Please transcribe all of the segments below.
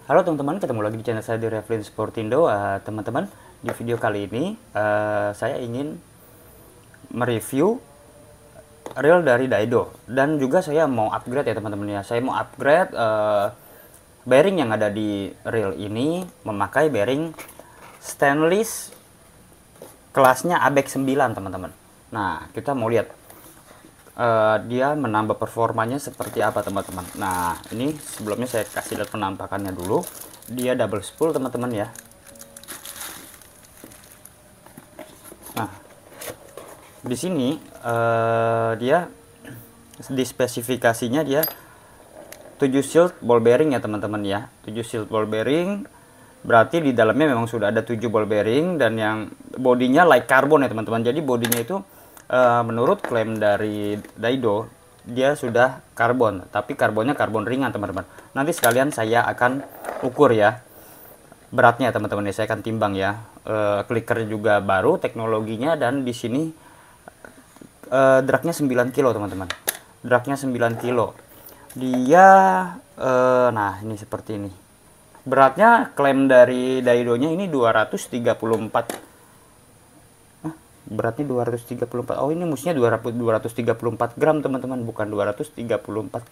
Halo teman-teman, ketemu lagi di channel saya di Revlin Sportindo. Teman-teman, di video kali ini saya ingin mereview reel dari Daido, dan juga saya mau upgrade ya teman-teman ya. Saya mau upgrade bearing yang ada di reel ini memakai bearing stainless kelasnya ABEX 9 teman-teman. Nah, kita mau lihat dia menambah performanya seperti apa teman-teman. Nah, ini sebelumnya saya kasih lihat penampakannya dulu. Dia double spool teman-teman ya. Nah, di sini dia di spesifikasinya dia 7 shield ball bearing ya teman-teman ya. 7 shield ball bearing berarti di dalamnya memang sudah ada 7 ball bearing, dan yang bodinya like carbon ya teman-teman. Jadi bodinya itu menurut klaim dari Daido dia sudah karbon, tapi karbonnya karbon ringan teman-teman. Nanti sekalian saya akan ukur ya beratnya teman-teman ya, saya akan timbang ya. Clicker juga baru teknologinya, dan di sini dragnya 9 kilo teman-teman. Dragnya 9 kilo. Dia nah ini seperti ini. Beratnya klaim dari Daido-nya ini 234. Beratnya 234. Oh, ini mestinya 234 gram teman-teman, bukan 234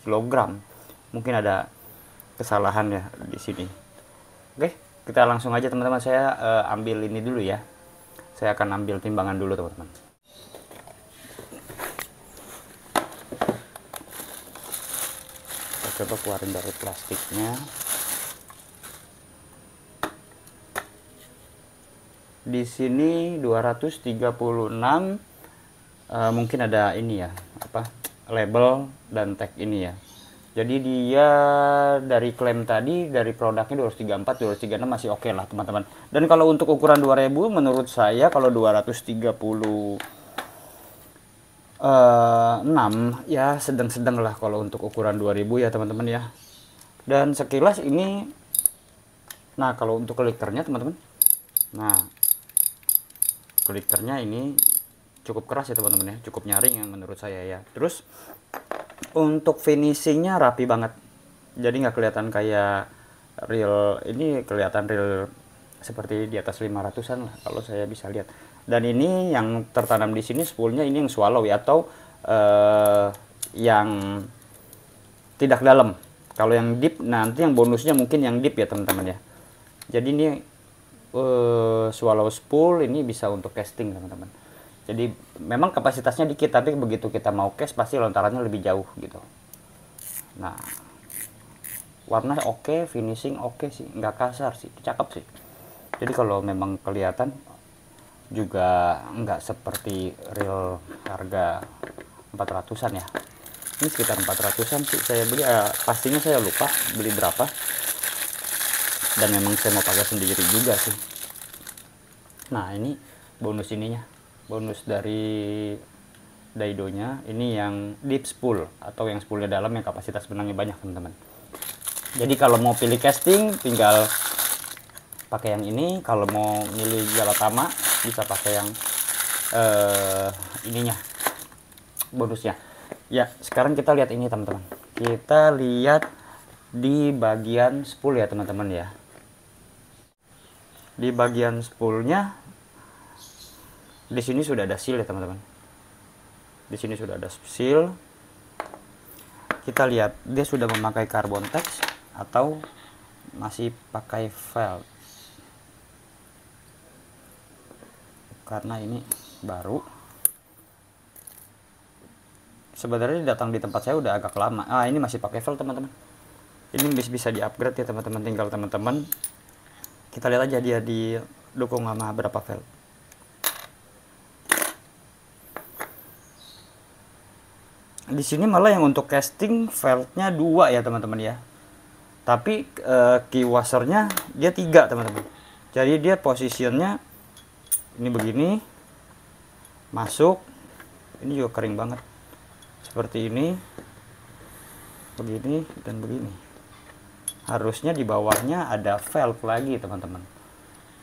kilogram. Mungkin ada kesalahan ya di sini. Oke, kita langsung aja teman-teman. Saya ambil ini dulu ya. Saya akan ambil timbangan dulu teman-teman. Kita coba keluarin dari plastiknya. Di sini 236, mungkin ada ini ya, apa, label dan tag ini ya. Jadi dia dari klaim tadi, dari produknya 234, 236 masih oke lah teman-teman. Dan kalau untuk ukuran 2000 menurut saya, kalau 236 ya sedang-sedang lah kalau untuk ukuran 2000 ya teman-teman ya. Dan sekilas ini, nah kalau untuk clickernya teman-teman, nah clickernya ini cukup keras ya teman-teman ya, cukup nyaring yang menurut saya ya. Terus untuk finishingnya rapi banget, jadi nggak kelihatan kayak reel ini, kelihatan reel seperti di atas 500-an lah kalau saya bisa lihat. Dan ini yang tertanam di sini spoolnya ini yang swallow ya, atau yang tidak dalam. Kalau yang deep nanti yang bonusnya mungkin yang deep ya teman-teman ya. Jadi ini swallow spool ini bisa untuk casting teman-teman. Jadi memang kapasitasnya dikit, tapi begitu kita mau cast pasti lontarannya lebih jauh gitu. Nah, warna oke, finishing oke sih, nggak kasar sih, cakep sih. Jadi kalau memang kelihatan juga nggak seperti real harga 400-an ya. Ini sekitar 400-an sih saya beli, pastinya saya lupa beli berapa. Dan memang saya mau pakai sendiri juga sih. Nah, ini bonus ininya, bonus dari Daido-nya ini yang deep spool, atau yang spoolnya dalam yang kapasitas benangnya banyak teman-teman. Jadi kalau mau pilih casting tinggal pakai yang ini, kalau mau milih Galatama bisa pakai yang ininya, bonusnya. Ya, sekarang kita lihat ini teman-teman. Kita lihat di bagian spool ya teman-teman ya. Di bagian spoolnya di sini sudah ada seal ya teman-teman. Di sini sudah ada seal. Kita lihat dia sudah memakai carbon text atau masih pakai felt. Karena ini baru. Sebenarnya datang di tempat saya udah agak lama. Ini masih pakai felt teman-teman. Ini bisa di-upgrade ya teman-teman. Tinggal teman-teman kita lihat aja dia didukung sama berapa felt. Di sini malah yang untuk casting feltnya 2 ya teman-teman ya. Tapi key washernya dia 3 teman-teman. Jadi dia posisinya ini begini, masuk, ini juga kering banget. Seperti ini, begini dan begini. Harusnya di bawahnya ada valve lagi teman-teman.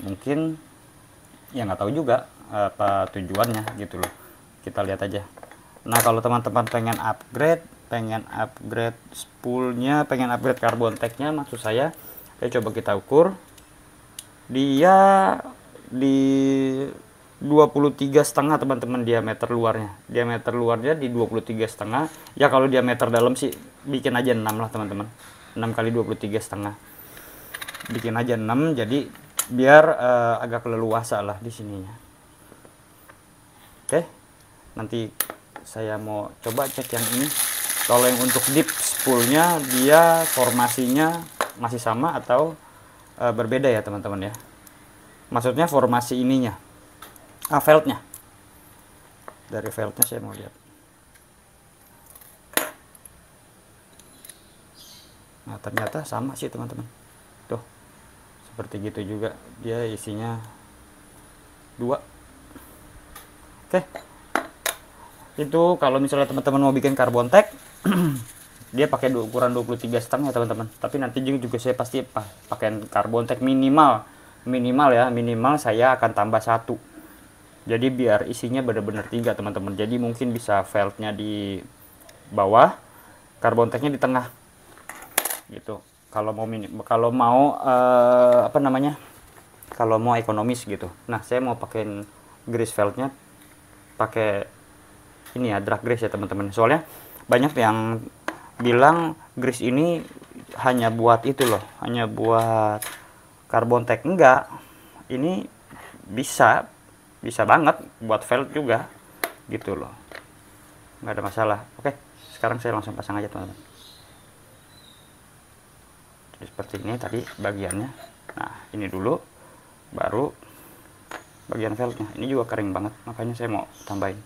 Mungkin ya nggak tahu juga apa tujuannya gitu loh. Kita lihat aja. Nah, kalau teman-teman pengen upgrade spoolnya, pengen upgrade carbon tag-nya, maksud saya Oke, coba kita ukur. Dia di 23,5 teman-teman diameter luarnya. Diameter luarnya di 23,5. Ya kalau diameter dalam sih bikin aja 6 lah teman-teman. 6 kali 23,5. Bikin aja 6, jadi biar agak leluasa lah di sininya. Oke. Nanti saya mau coba cek yang ini. Kalau yang untuk deep spoolnya dia formasinya masih sama atau berbeda ya teman-teman ya. Maksudnya formasi ininya, veltnya. Dari veltnya saya mau lihat. Nah ternyata sama sih teman-teman. Tuh seperti gitu juga, dia isinya 2. Oke. Itu kalau misalnya teman-teman mau bikin carbon tag dia pakai ukuran 23,5 ya teman-teman. Tapi nanti juga saya pasti pakai carbon tag minimal ya, minimal saya akan tambah 1. Jadi biar isinya benar-benar 3 teman-teman. Jadi mungkin bisa veltnya di bawah, carbon tagnya di tengah gitu. Kalau mau apa namanya, kalau mau ekonomis gitu. Nah saya mau pakai grease veltnya pakai ini ya, drag grease ya teman-teman. Soalnya banyak yang bilang grease ini hanya buat itu loh, hanya buat carbon tag. Enggak, ini bisa banget buat velg juga gitu loh, nggak ada masalah. Oke, sekarang saya langsung pasang aja teman-teman. Jadi seperti ini tadi bagiannya. Nah ini dulu baru bagian velgnya. Ini juga kering banget, makanya saya mau tambahin.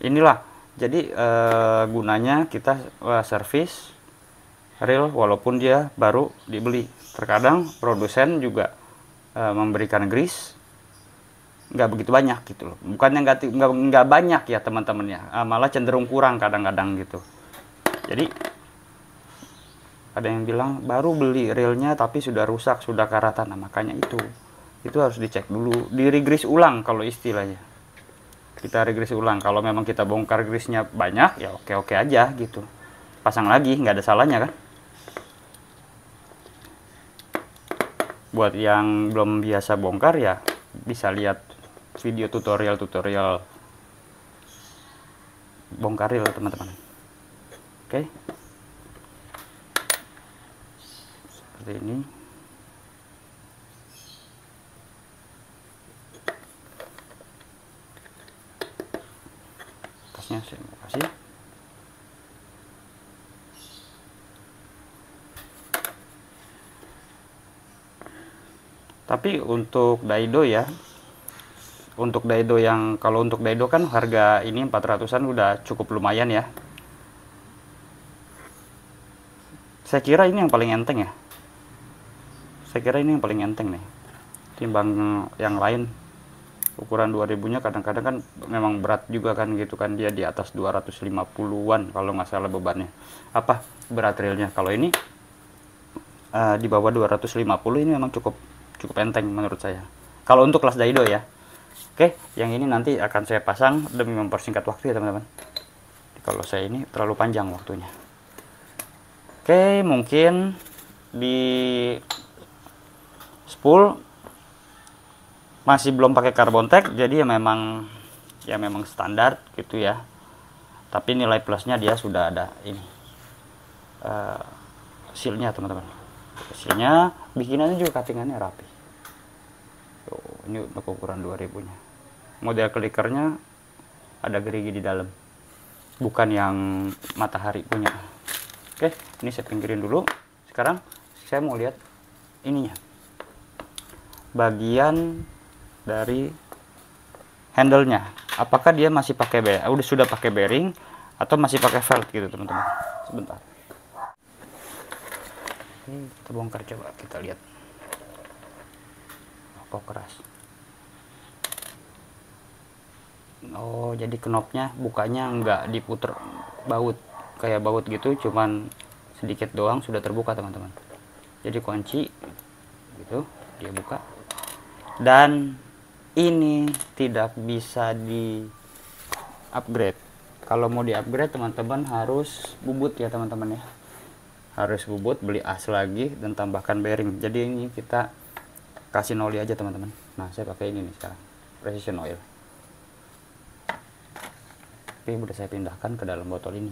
Inilah jadi gunanya kita servis reel walaupun dia baru dibeli. Terkadang produsen juga memberikan grease nggak begitu banyak gitu loh. Bukannya nggak banyak ya teman-teman ya, malah cenderung kurang kadang-kadang gitu. Jadi ada yang bilang baru beli reelnya tapi sudah rusak, sudah karatan. Nah makanya itu harus dicek dulu, di regrease ulang kalau istilahnya. Kita regrease ulang. Kalau memang kita bongkar grease-nya banyak ya oke-oke aja gitu, pasang lagi, nggak ada salahnya kan. Buat yang belum biasa bongkar ya bisa lihat video tutorial bongkar reel teman-teman. Oke, seperti ini. Atasnya saya mau kasih. Tapi untuk daido ya, untuk daido yang, kalau untuk daido kan harga ini 400-an udah cukup lumayan ya. Saya kira ini yang paling enteng ya. Saya kira ini yang paling enteng nih, timbang yang lain. Ukuran 2000-nya kadang-kadang kan memang berat juga kan gitu kan, dia di atas 250-an kalau nggak salah bebannya. Apa berat reelnya? Kalau ini di bawah 250, ini memang cukup enteng menurut saya. Kalau untuk kelas daido ya. Oke, yang ini nanti akan saya pasang demi mempersingkat waktu ya teman-teman. Kalau saya ini terlalu panjang waktunya. Oke, mungkin di spool masih belum pakai carbon tag, jadi ya memang standar gitu ya. Tapi nilai plusnya dia sudah ada ini sealnya teman-teman. Sealnya bikinannya juga cuttingannya rapi. Tuh, ini untuk ukuran 2000-nya. Model clickernya ada gerigi di dalam, bukan yang matahari punya. Oke, ini saya pinggirin dulu. Sekarang saya mau lihat ininya, bagian dari handle-nya, apakah dia masih pakai sudah pakai bearing atau masih pakai velg gitu teman-teman. Sebentar, ini kita bongkar, coba kita lihat. Kok keras. Oh, jadi knopnya bukanya nggak diputer baut kayak baut gitu, cuman sedikit doang sudah terbuka teman-teman. Jadi kunci gitu dia buka, dan ini tidak bisa di upgrade. Kalau mau di upgrade teman-teman harus bubut ya teman-teman ya. harus bubut, beli as lagi dan tambahkan bearing. Jadi ini kita kasih oli aja teman-teman. Nah saya pakai ini nih sekarang, precision oil. Tapi udah saya pindahkan ke dalam botol ini,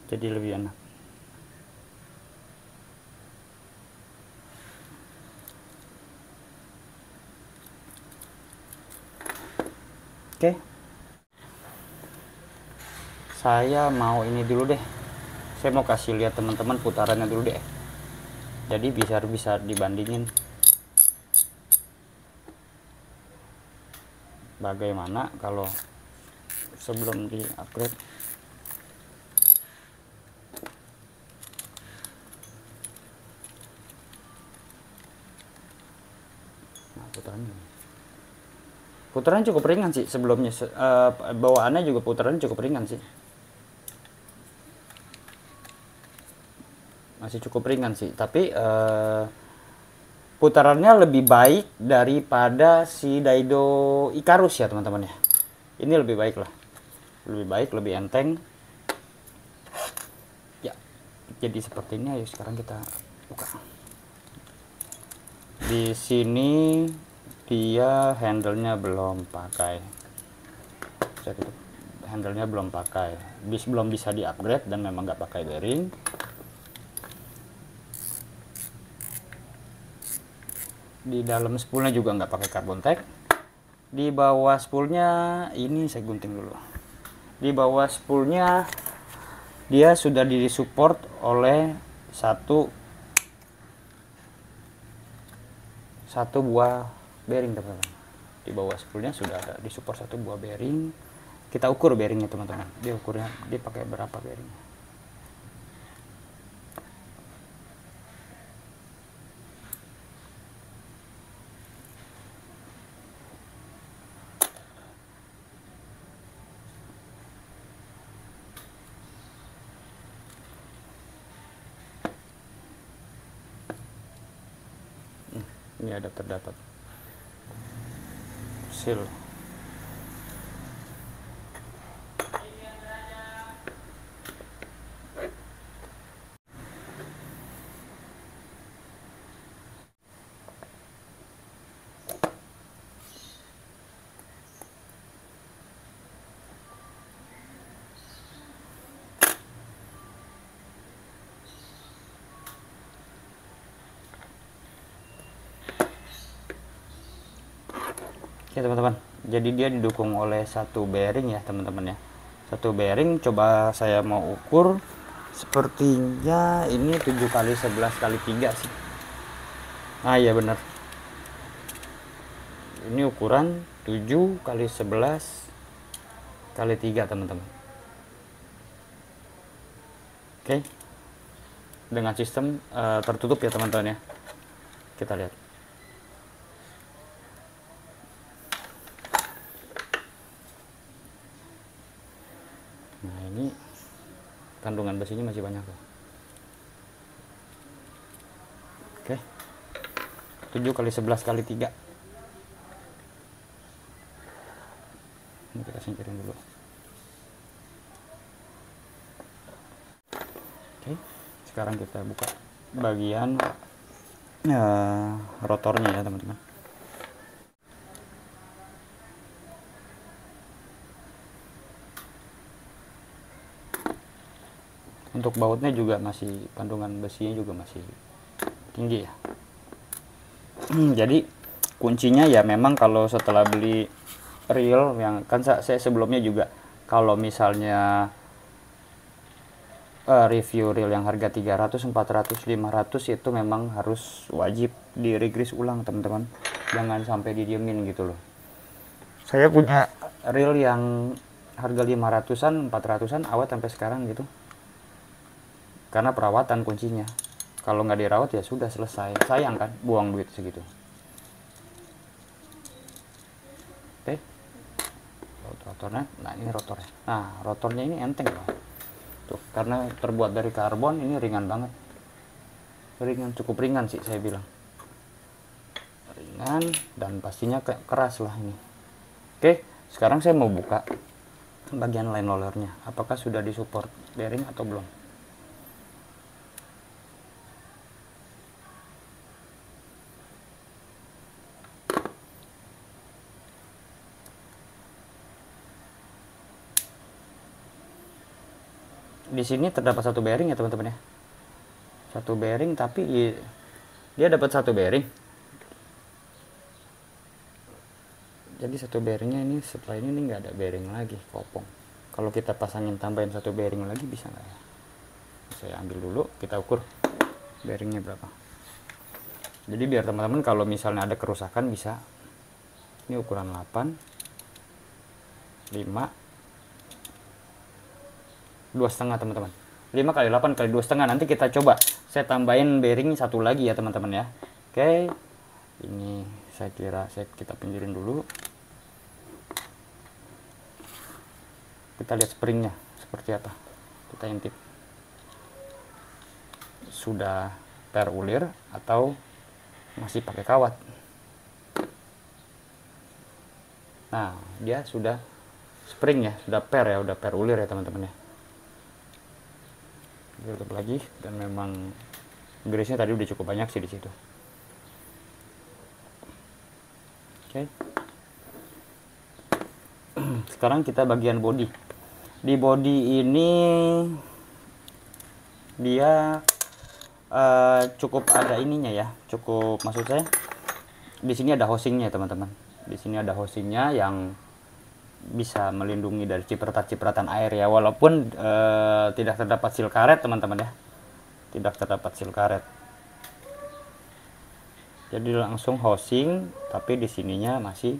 jadi lebih enak. Oke, saya mau ini dulu deh. Saya mau kasih lihat teman-teman putarannya dulu deh. Jadi bisa dibandingin bagaimana kalau sebelum di upgrade. Nah, putaran cukup ringan sih sebelumnya. Bawaannya juga putarannya cukup ringan sih. Masih cukup ringan sih, tapi putarannya lebih baik daripada si Daido Icarus ya teman-teman ya. Ini lebih baik lah, lebih baik, lebih enteng ya. Jadi seperti ini. Ayo sekarang kita buka. Di sini dia handle-nya belum pakai, saya tutup. Handle-nya belum pakai, belum bisa di upgrade dan memang nggak pakai bearing. Di dalam spoolnya juga nggak pakai carbon tag. Di bawah spoolnya ini saya gunting dulu. Di bawah spoolnya dia sudah disupport oleh satu buah bearing teman-teman. Di bawah spoolnya sudah ada disupport satu buah bearing. Kita ukur bearingnya teman-teman. Dia ukurnya dia pakai berapa bearing. Ini ada terdapat seal. Oke teman-teman, jadi dia didukung oleh satu bearing ya teman-teman ya. Satu bearing, coba saya mau ukur. Sepertinya ini 7 kali 11 kali 3 sih. Ah iya benar. Ini ukuran 7 kali 11 kali 3 teman-teman. Oke. Dengan sistem tertutup ya teman-teman ya. Kita lihat. Nah ini kandungan besinya masih banyak loh. Oke, 7 kali 11 kali 3. Ini kita singkirin dulu. Oke, sekarang kita buka bagian rotornya ya teman-teman. Untuk bautnya juga masih, kandungan besinya juga masih tinggi ya. Jadi kuncinya ya memang kalau setelah beli reel, yang kan saya sebelumnya juga kalau misalnya review reel yang harga 300, 400, 500 itu memang harus wajib di regrease ulang teman-teman. Jangan sampai didiemin gitu loh. Saya punya reel yang harga 500-an, 400-an awet sampai sekarang gitu. Karena perawatan kuncinya. Kalau nggak dirawat ya sudah selesai. Sayang kan buang duit segitu. Oke. Rotornya. Nah ini rotornya. Nah rotornya ini enteng loh. Tuh, karena terbuat dari karbon, ini ringan banget. Ringan, cukup ringan sih saya bilang. Ringan dan pastinya keras lah ini. Oke, sekarang saya mau buka bagian line rollernya. Apakah sudah disupport bearing atau belum? di sini terdapat satu bearing ya teman-teman ya, satu bearing, tapi dia dapat satu bearing. Jadi satu bearingnya ini setelah ini nggak ada bearing lagi, kopong. Kalau kita pasangin tambahin satu bearing lagi bisa nggak ya? Saya ambil dulu, kita ukur bearingnya berapa. Jadi biar teman-teman kalau misalnya ada kerusakan bisa, ini ukuran 8, 5, 2,5 teman-teman. 5 kali 8 kali 2,5. Nanti kita coba saya tambahin bearing satu lagi ya teman-teman ya. Oke, ini saya kira kita pinggirin dulu. Kita lihat springnya seperti apa, kita intip sudah per ulir atau masih pakai kawat. Nah, dia sudah spring ya, sudah per ya, udah per ulir ya teman-teman ya. Tutup lagi, dan memang grease-nya tadi udah cukup banyak sih di situ. Oke. Sekarang kita bagian body. Di body ini dia cukup ada ininya ya, cukup, maksud saya di sini ada housingnya teman-teman. Di sini ada housingnya yang bisa melindungi dari cipratan-cipratan air ya, walaupun tidak terdapat seal karet teman-teman ya, tidak terdapat seal karet. Jadi langsung housing, tapi di sininya masih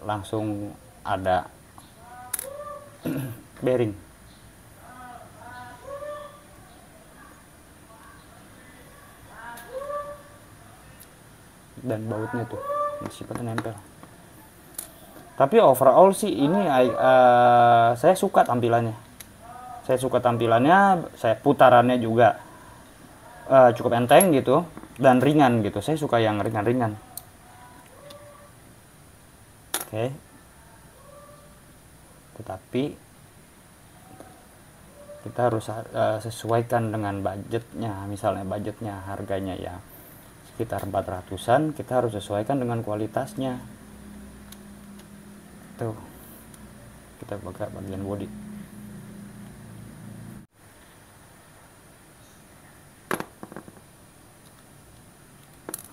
langsung ada bearing. Dan bautnya tuh masih pada nempel. Tapi overall sih ini saya suka tampilannya. Saya suka tampilannya, saya putarannya juga cukup enteng gitu dan ringan gitu. Saya suka yang ringan-ringan. Oke. Tetapi kita harus sesuaikan dengan budgetnya. Misalnya budgetnya harganya ya sekitar 400-an, kita harus sesuaikan dengan kualitasnya. Tuh, kita buka bagian body.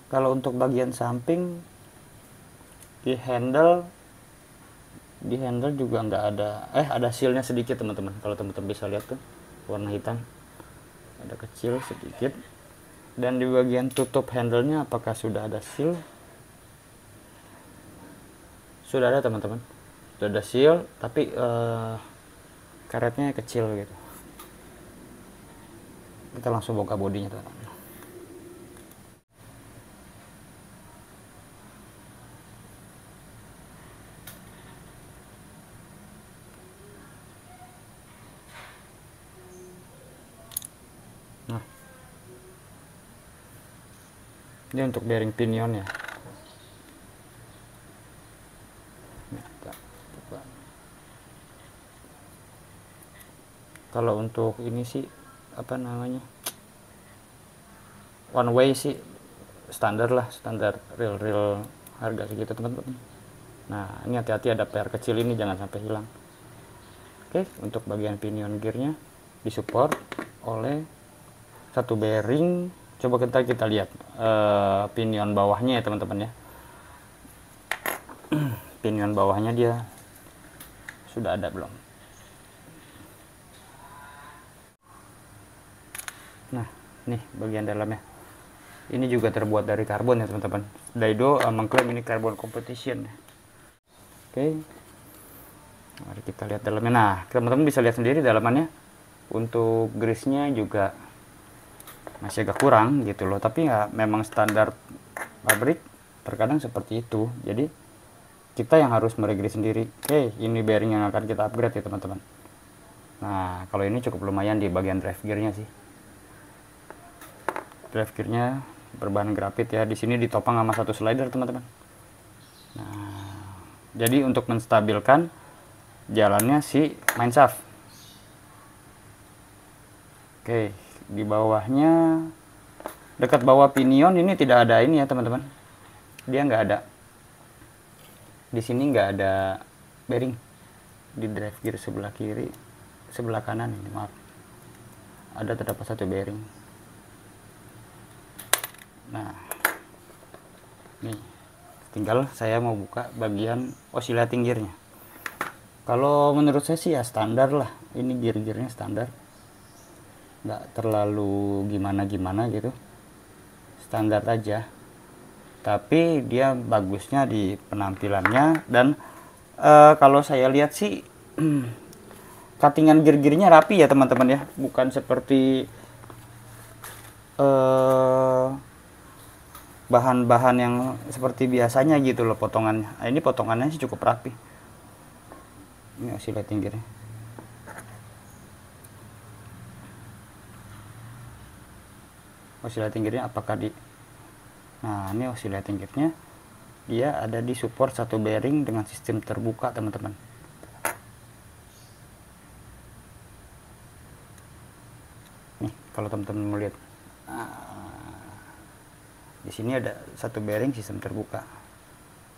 Kalau untuk bagian samping di handle juga nggak ada, ada sealnya sedikit teman-teman. Kalau teman-teman bisa lihat tuh warna hitam, ada kecil sedikit. Dan di bagian tutup handle-nya apakah sudah ada seal? Sudah ada teman-teman, sudah ada seal, tapi karetnya kecil gitu. Kita langsung buka bodinya teman-teman. Nah, ini untuk bearing pinion ya. Kalau untuk ini sih apa namanya, one way sih standar lah, standar real harga segitu teman-teman. Nah, ini hati-hati ada PR kecil ini, jangan sampai hilang. Oke, untuk bagian pinion gearnya disupport oleh satu bearing. Coba kita lihat pinion bawahnya ya teman-teman ya. Pinion bawahnya dia sudah ada belum? Nah, nih bagian dalamnya. Ini juga terbuat dari karbon ya teman-teman. Daido mengklaim ini carbon competition. Oke. Mari kita lihat dalamnya. Nah, teman-teman bisa lihat sendiri dalamannya. Untuk grease-nya juga masih agak kurang gitu loh. Tapi ya memang standar pabrik terkadang seperti itu. Jadi kita yang harus meregrease sendiri. Oke, ini bearing yang akan kita upgrade ya teman-teman. Nah, kalau ini cukup lumayan di bagian drive gear-nya sih. Drive gear-nya berbahan grafit ya. Di sini ditopang sama satu slider teman-teman. Nah, jadi untuk menstabilkan jalannya si mineshaft. Oke, di bawahnya dekat bawah pinion ini tidak ada ini ya teman-teman. Dia nggak ada. Di sini nggak ada bearing di drive gear sebelah kiri. sebelah kanan ini, maaf, ada terdapat satu bearing. Nah, nih tinggal saya mau buka bagian oscillating gearnya. Kalau menurut saya sih ya standar lah, ini gear-gearnya standar, nggak terlalu gimana-gimana gitu, standar aja. Tapi dia bagusnya di penampilannya, dan kalau saya lihat sih cuttingan gear-gearnya rapi ya teman-teman ya, bukan seperti bahan-bahan yang seperti biasanya gitu loh potongannya. Nah, ini potongannya sih cukup rapi. Ini oscillating gearnya. Oscillating gearnya apakah di, nah ini oscillating gearnya, dia ada di support satu bearing dengan sistem terbuka teman-teman. Nih kalau teman-teman melihat, di sini ada satu bearing sistem terbuka,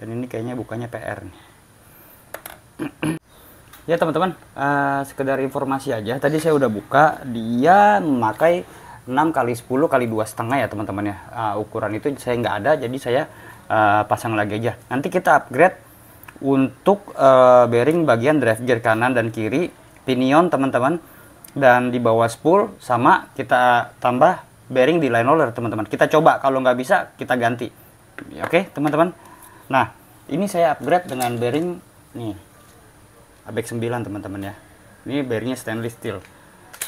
dan ini kayaknya bukannya PR nih. Ya teman-teman, sekedar informasi aja, tadi saya udah buka, dia memakai 6 kali 10 kali 2,5 ya teman-teman ya. Ukuran itu saya nggak ada, jadi saya pasang lagi aja. Nanti kita upgrade untuk bearing bagian drive gear kanan dan kiri, pinion teman-teman, dan di bawah spool, sama kita tambah bearing di line roller teman-teman. Kita coba, kalau nggak bisa kita ganti. Oke teman-teman. Nah ini saya upgrade dengan bearing nih ABEX 9 teman-teman ya. Ini bearingnya stainless steel.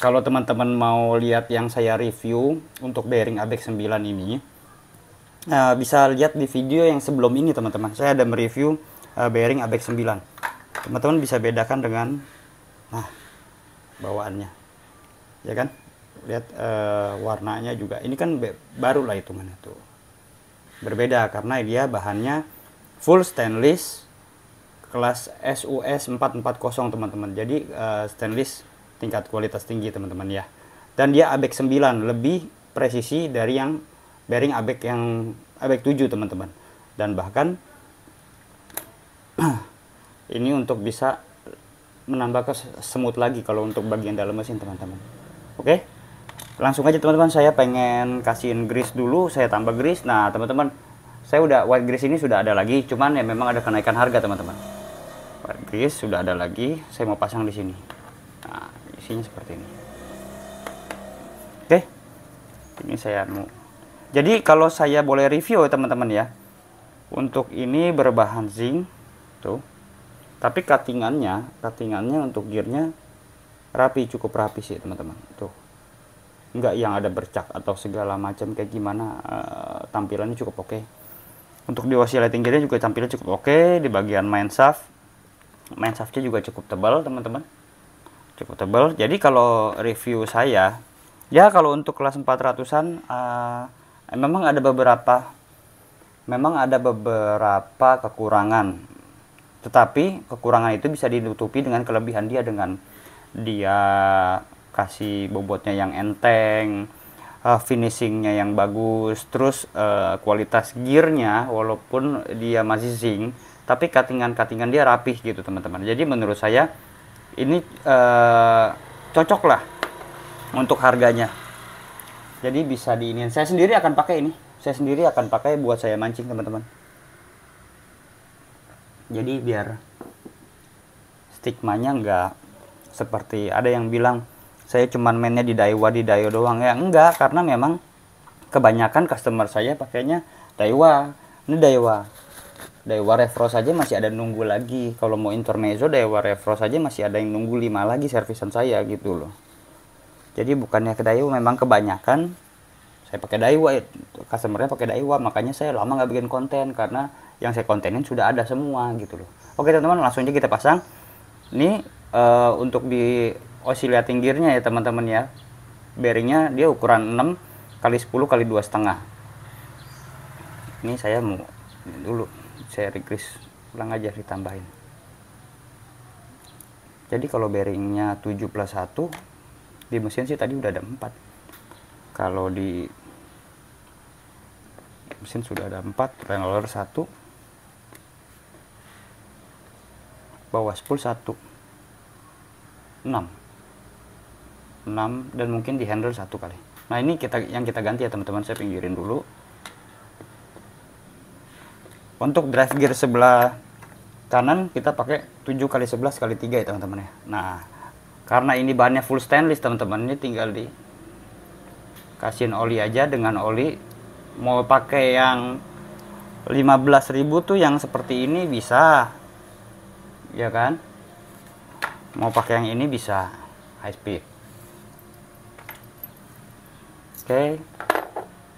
Kalau teman-teman mau lihat yang saya review untuk bearing ABEX 9 ini, bisa lihat di video yang sebelum ini teman-teman. Saya ada mereview bearing ABEX 9. Teman-teman bisa bedakan dengan bawaannya, ya kan? Lihat warnanya juga. Ini kan baru lah hitungannya tuh. Berbeda karena dia bahannya full stainless kelas SUS 440 teman-teman. Jadi stainless tingkat kualitas tinggi teman-teman ya. Dan dia ABEX 9, lebih presisi dari yang bearing ABEX yang ABEX 7 teman-teman. Dan bahkan ini untuk bisa menambah semut lagi kalau untuk bagian dalam mesin teman-teman. Oke, langsung aja teman-teman, saya pengen kasihin grease dulu, saya tambah grease. Nah teman-teman, saya udah white grease ini sudah ada lagi, cuman ya memang ada kenaikan harga teman-teman. White grease sudah ada lagi, saya mau pasang di sini. Nah isinya seperti ini. Oke, ini saya mau. Jadi kalau saya boleh review ya teman-teman ya, untuk ini berbahan zinc tuh. Tapi cuttingannya untuk gearnya rapi, cukup rapi sih teman-teman. Tuh, nggak yang ada bercak atau segala macam kayak gimana. Tampilannya cukup oke. Untuk di oscillating gearnya juga tampilannya cukup oke. Di bagian main shaftnya juga cukup tebal teman-teman, cukup tebal. Jadi kalau review saya ya, kalau untuk kelas 400-an memang ada beberapa kekurangan. Tetapi kekurangan itu bisa ditutupi dengan kelebihan dia, dengan dia kasih bobotnya yang enteng, finishingnya yang bagus, terus kualitas gearnya walaupun dia masih zinc, tapi cuttingan dia rapih gitu teman-teman. Jadi menurut saya ini cocok lah untuk harganya. Jadi bisa diinin. Saya sendiri akan pakai ini. Saya sendiri akan pakai buat saya mancing teman-teman. Jadi biar stigmanya nggak seperti ada yang bilang saya cuman mainnya di Daiwa doang ya. Enggak, karena memang kebanyakan customer saya pakainya Daiwa. Ini Daiwa Refro saja masih ada nunggu lagi. Kalau mau intermezzo Daiwa Refro saja masih ada yang nunggu 5 lagi servisan saya gitu loh. Jadi bukannya ke Daiwa, memang kebanyakan saya pakai Daiwa, customernya pakai Daiwa, makanya saya lama nggak bikin konten karena yang saya kontenin sudah ada semua gitu loh. Oke teman-teman, langsung aja kita pasang. Ini untuk di oscillating gearnya ya teman-teman ya. Bearingnya dia ukuran 6 kali 10 kali 2,5. Ini saya mau dulu saya regrease ulang aja, ditambahin. Jadi kalau bearingnya 7 plus 1 di mesin sih tadi udah ada 4. Kalau di mesin sudah ada 4, line roller 1, bawah spool 1, 6. 6 dan mungkin di handle 1 kali. Nah ini yang kita ganti ya teman-teman, saya pinggirin dulu. Untuk drive gear sebelah kanan kita pakai 7 kali 11 kali 3 ya teman-teman ya. Nah karena ini bahannya full stainless teman-teman, ini tinggal di kasihin oli aja. Dengan oli mau pakai yang 15.000 tuh yang seperti ini bisa ya kan, mau pakai yang ini bisa high speed. Oke,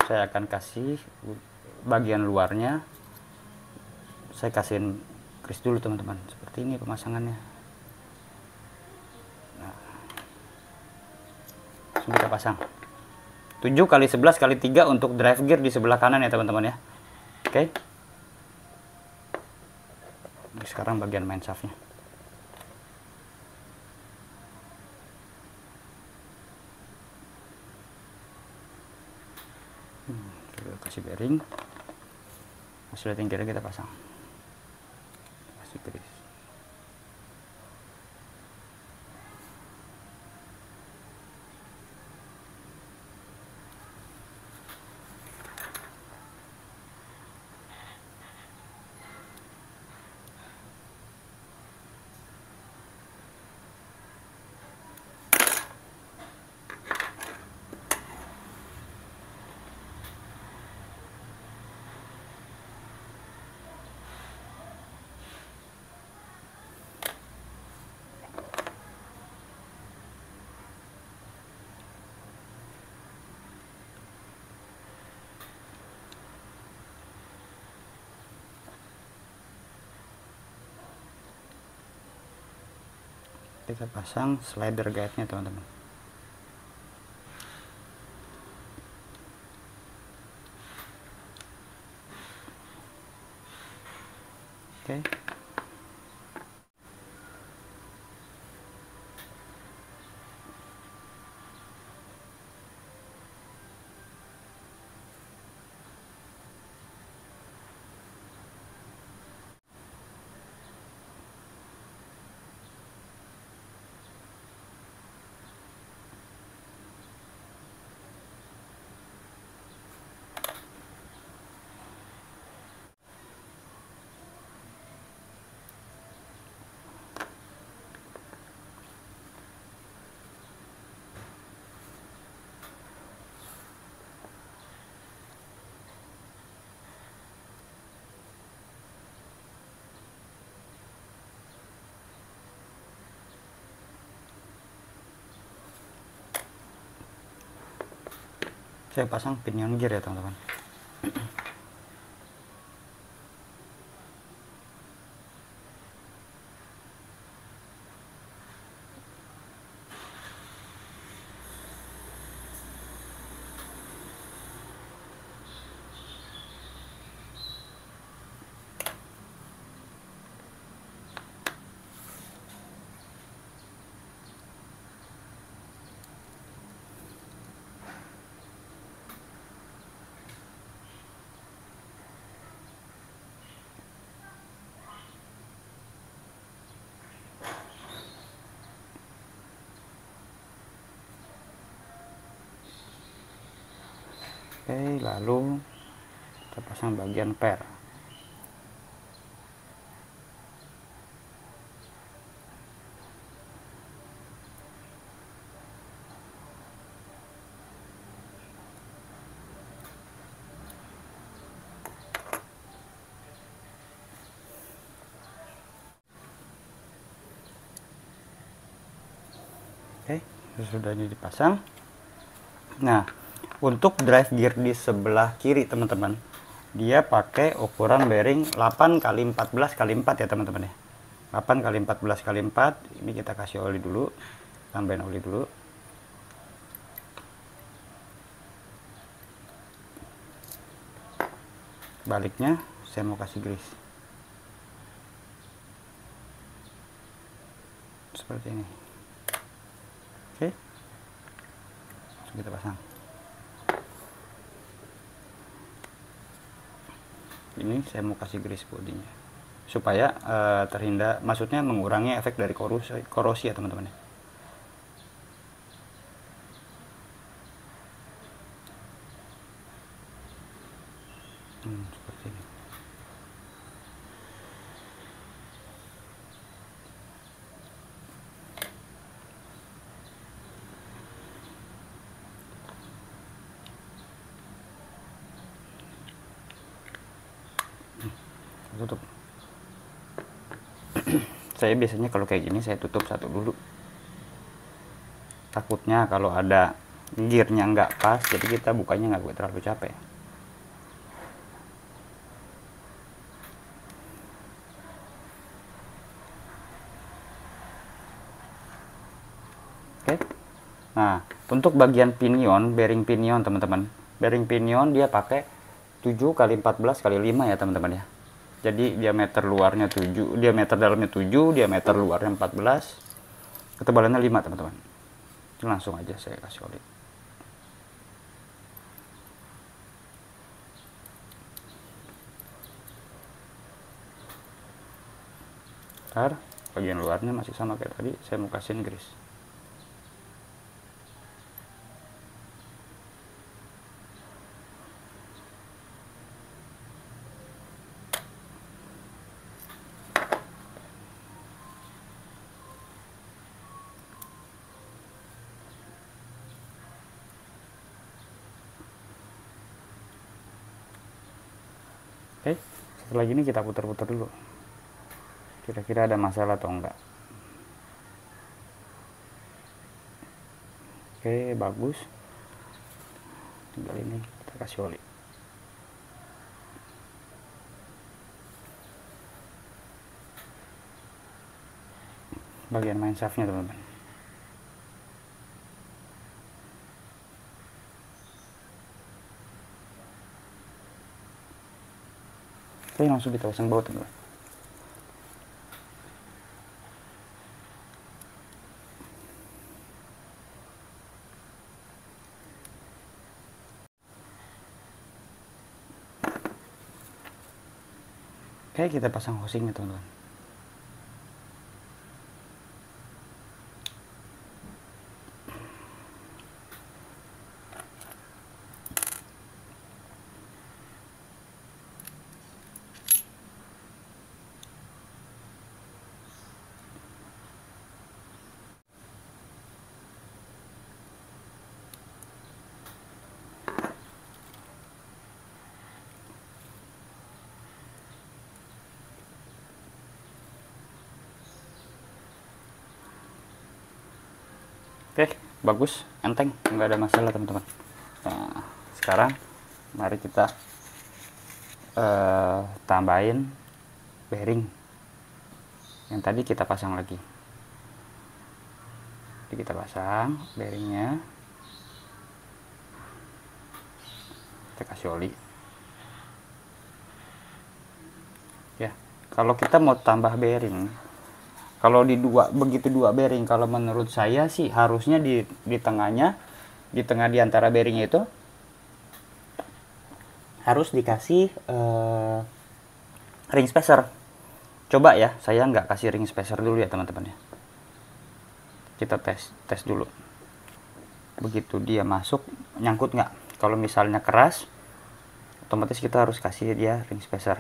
saya akan kasih bagian luarnya, saya kasihin grease dulu teman-teman. Seperti ini pemasangannya. Nah, langsung kita pasang 7 kali 11 kali 3 untuk drive gear di sebelah kanan ya teman-teman ya. Oke, sekarang bagian main shaftnya. Kita kasih bearing, sudah tinggal kita pasang, kasih grease. Kita pasang slider guide-nya teman-teman. Oke. Saya pasang pinion gear ya teman-teman. Oke, lalu kita pasang bagian per. Oke, sudah ini dipasang. Nah, untuk drive gear di sebelah kiri teman-teman, dia pakai ukuran bearing 8 kali 14 kali 4 ya teman-teman ya. 8 kali 14 kali 4. Ini kita kasih oli dulu, tambahin oli dulu. Baliknya saya mau kasih grease seperti ini. Oke, kita pasang. Ini saya mau kasih grease bodinya supaya terhindar, maksudnya mengurangi efek dari korosi ya teman-teman. Seperti ini. Tutup. Saya biasanya kalau kayak gini saya tutup satu dulu, takutnya kalau ada gearnya nggak pas, jadi kita bukanya nggak terlalu capek. Oke. Nah, untuk bagian pinion, bearing pinion teman-teman, bearing pinion dia pakai 7 kali 14 kali 5 ya teman-teman ya. Jadi diameter luarnya 7, diameter dalamnya 7, diameter luarnya 14, ketebalannya 5 teman-teman. Langsung aja saya kasih oli. Ntar bagian luarnya masih sama kayak tadi, saya mau kasihin grease. Oke, setelah gini kita putar-putar dulu, kira-kira ada masalah atau enggak. Oke, bagus. Tinggal ini kita kasih oli. Bagian main shaftnya teman-teman. Oke, langsung kita pasang baut teman-teman. Oke, kita pasang housingnya teman-teman. Oke, bagus, enteng, nggak ada masalah teman-teman. Nah, sekarang mari kita tambahin bearing yang tadi kita pasang lagi. Jadi kita pasang bearingnya, kita kasih oli. Ya, kalau kita mau tambah bearing, kalau begitu dua bearing, kalau menurut saya sih harusnya di tengahnya, di tengah di antara bearingnya itu harus dikasih ring spacer. Coba ya, saya nggak kasih ring spacer dulu ya teman-teman ya. Kita tes dulu. Begitu dia masuk, nyangkut nggak? Kalau misalnya keras, otomatis kita harus kasih dia ring spacer.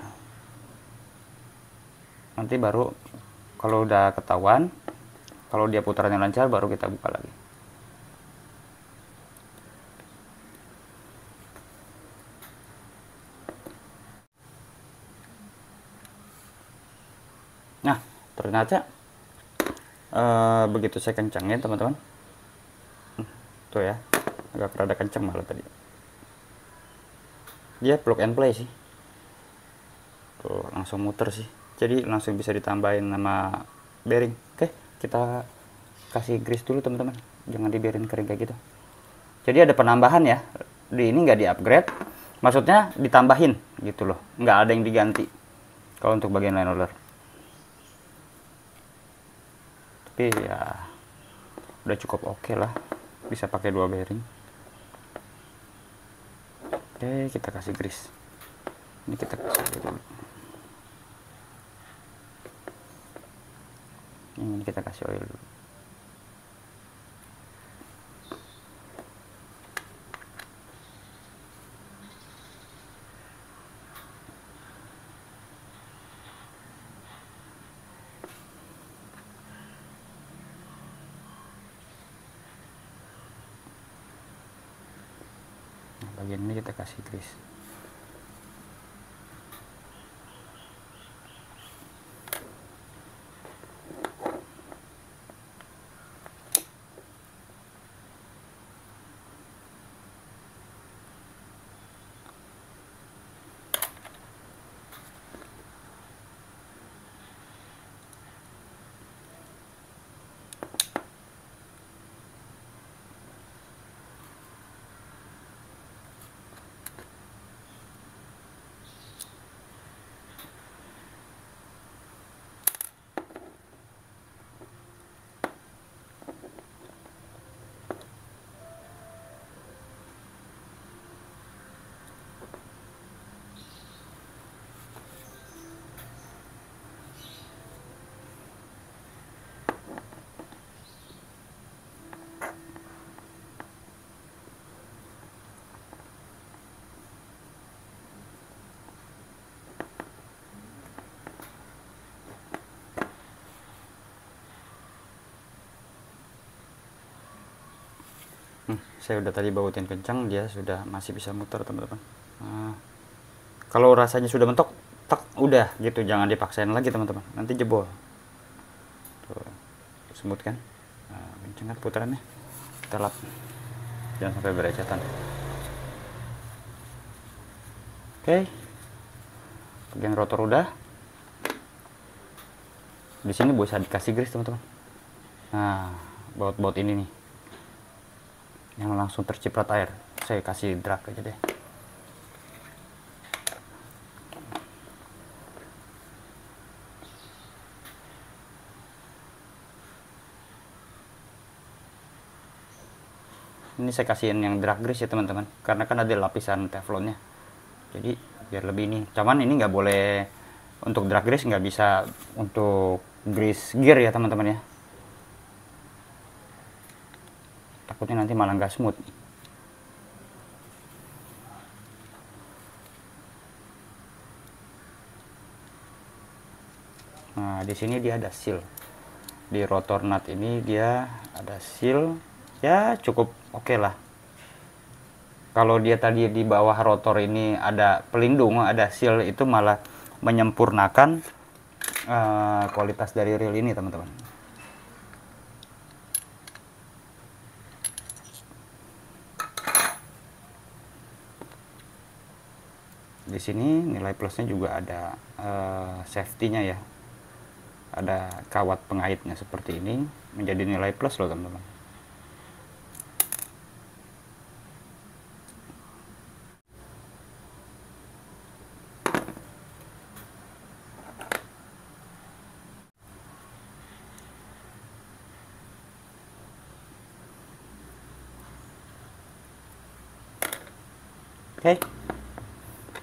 Nanti baru kalau udah ketahuan, kalau dia putarannya lancar, baru kita buka lagi. Nah, ternyata begitu saya kencangin teman-teman, tuh ya, agak rada kencang malah tadi. Dia plug and play sih, tuh langsung muter sih. Jadi langsung bisa ditambahin nama bearing. Oke, kita kasih grease dulu teman-teman, jangan dibiarin kering kayak gitu. Jadi ada penambahan ya, di ini nggak di upgrade, maksudnya ditambahin gitu loh, nggak ada yang diganti kalau untuk bagian line roller. Tapi ya udah cukup oke lah, bisa pakai 2 bearing. Oke, kita kasih grease. Ini kita kasih dulu. Ini kita kasih oil dulu. bagian ini kita kasih grease. Saya udah tadi bautin kencang, dia sudah masih bisa muter teman-teman. Nah, kalau rasanya sudah mentok, tak udah gitu, jangan dipaksain lagi teman-teman, nanti jebol. Tuh, smooth kan? Nah, kencang kan putarannya, kita lap, jangan sampai berecetan. Oke, bagian rotor udah. Di sini bisa dikasih grease teman-teman. Nah, baut-baut ini nih yang langsung terciprat air, saya kasih drag aja deh. Ini saya kasihin yang drag grease ya teman-teman, karena kan ada lapisan teflonnya, jadi biar lebih ini. Cuman ini nggak boleh untuk drag grease, nggak bisa untuk grease gear ya teman-teman ya, takutnya nanti malah nggak smooth. Nah, di sini dia ada seal. Di rotor nut ini dia ada seal, ya cukup oke lah. Kalau dia tadi di bawah rotor ini ada pelindung, ada seal, itu malah menyempurnakan kualitas dari reel ini teman-teman. Di sini nilai plusnya juga ada safety-nya ya, ada kawat pengaitnya seperti ini, menjadi nilai plus loh teman-teman. Oke,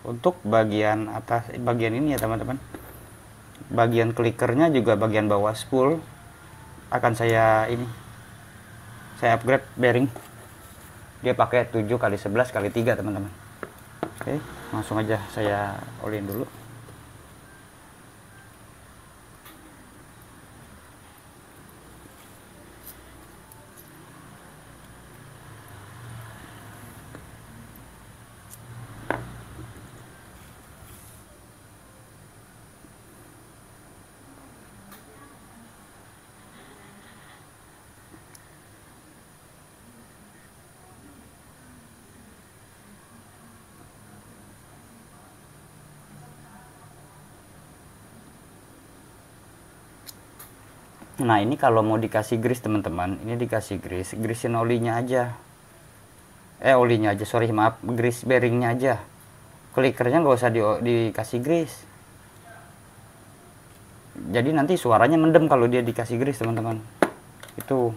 untuk bagian atas, bagian ini ya teman-teman, bagian klikernya juga bagian bawah spool akan saya upgrade bearing. Dia pakai 7x11x3 teman-teman. Oke, langsung aja saya olin dulu. Nah, ini kalau mau dikasih grease teman-teman, ini dikasih greasein olinya aja. Olinya aja, sorry, maaf, grease bearingnya aja. Klikernya nggak usah dikasih grease. Jadi nanti suaranya mendem kalau dia dikasih grease teman-teman. Itu.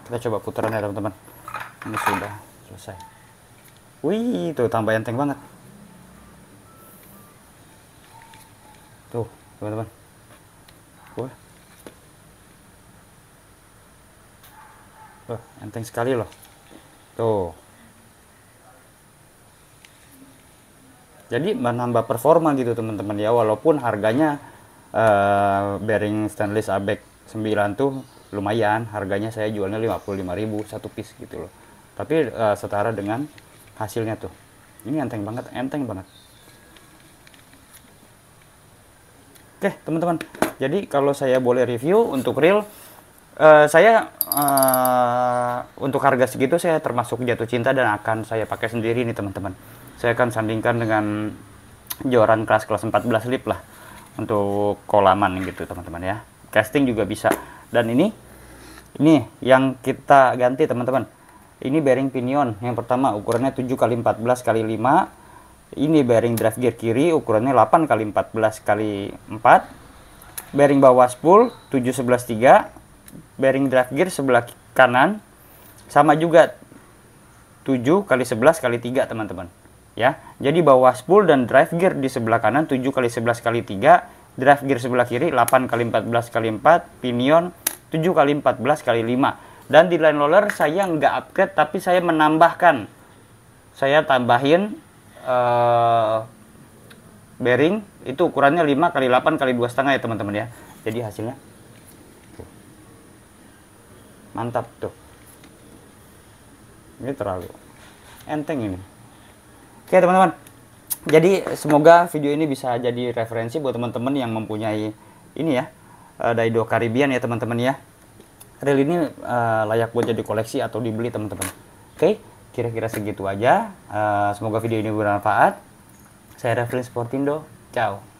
Kita coba putaran ya teman-teman. Ini sudah selesai. Wih, tuh tambah enteng banget. Tuh, teman-teman. Wah. Wah, enteng sekali loh. Tuh. Jadi menambah performa gitu teman-teman ya, walaupun harganya bearing stainless ABEK 9 tuh lumayan, harganya saya jualnya 55.000 satu piece gitu loh. Tapi setara dengan hasilnya tuh. Ini enteng banget, enteng banget. Oke, teman-teman. Jadi kalau saya boleh review untuk reel, saya untuk harga segitu saya termasuk jatuh cinta dan akan saya pakai sendiri nih teman-teman. Saya akan sandingkan dengan joran kelas 14 lip lah untuk kolaman gitu teman-teman ya. Casting juga bisa. Dan ini yang kita ganti teman-teman. Ini bearing pinion yang pertama ukurannya 7x14 x 5. Ini bearing drive gear kiri ukurannya 8x14 x 4. Bearing bawah spool 711 3. Bearing drive gear sebelah kanan sama juga 7x11 x 3 teman-teman ya. Jadi bawah spool dan drive gear di sebelah kanan 7x11 x 3, drive gear sebelah kiri 8x14 x 4, pinion 7x14 x 5. Dan di line roller saya nggak upgrade, tapi saya menambahkan, saya tambahin bearing itu ukurannya 5x8x2,5 ya teman-teman ya. Jadi hasilnya mantap tuh. Ini terlalu enteng ini. Oke teman-teman, jadi semoga video ini bisa jadi referensi buat teman-teman yang mempunyai ini ya, Daido Caribbean ya teman-teman ya. Reel ini layak buat jadi koleksi atau dibeli teman-teman. Oke, kira-kira segitu aja. Semoga video ini bermanfaat. Saya Raflin Sportindo, ciao.